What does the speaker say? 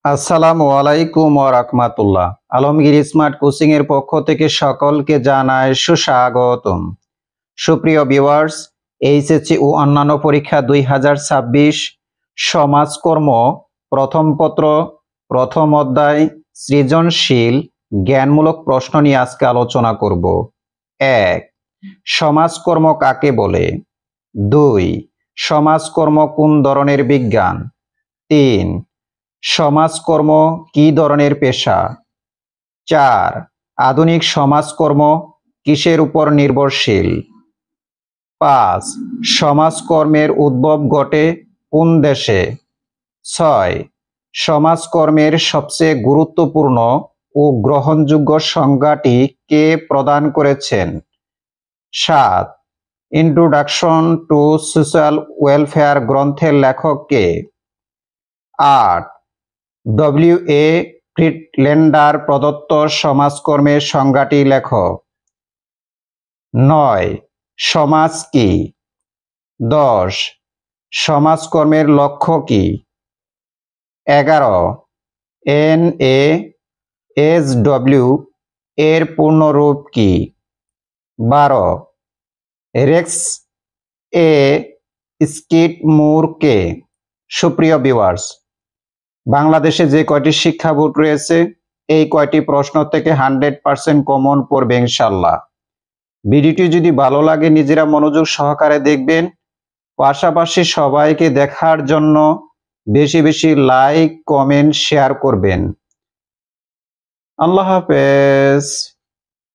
আসসালামু আলাইকুম ওয়া রাহমাতুল্লাহ। আলমগীর স্মার্ট কোচিং এর পক্ষ থেকে সকলকে জানাই সুস্বাগতম। সুপ্রিয় ভিউয়ার্স, এইচএসসি ও অন্যান্য পরীক্ষা 2026 সমাজকর্ম প্রথম পত্র প্রথম অধ্যায় সৃজনশীল জ্ঞানমূলক প্রশ্ন নিয়ে আজকে আলোচনা করব। 1. সমাজকর্ম কাকে বলে? 2. সমাজকর্ম কোন ধরনের বিজ্ঞান? 3. সমাজকর্ম কি ধরনের পেশা? 4. আধুনিক সমাজকর্ম কিসের উপর নির্ভরশীল? 5. সমাজকর্মের উদ্ভব ঘটে কোন দেশে? 6. সমাজকর্মের সবচেয়ে গুরুত্বপূর্ণ ও গ্রহণযোগ্য সংজ্ঞাটি কে প্রদান করেছেন? 7. ইন্ট্রোডাকশন টু সোশ্যাল ওয়েলফেয়ার গ্রন্থের লেখক কে? 8. ডব্লিউ.এ. ফ্রিডল্যান্ডার প্রদত্ত সমাজকর্মের সংজ্ঞাটি লেখো। 9. সমাজ কি? 10. সমাজকর্মের লক্ষ্য কি? 11. এনএএসডব্লিউ এর পূর্ণরূপ কি? 12. রেক্স এ স্কিডমোর কে? সুপ্রিয় ভিউয়ার্স, বাংলাদেশে যে কয়টি শিক্ষা বোর্ড রয়েছে এই কয়টি প্রশ্ন থেকে 100% কমন পড়বে ইনশাল্লাহ। ভিডিওটি যদি ভালো লাগে নিজেরা মনোযোগ সহকারে দেখবেন, পাশাপাশি সবাইকে দেখার জন্য বেশি বেশি লাইক কমেন্ট শেয়ার করবেন। আল্লাহ হাফেজ।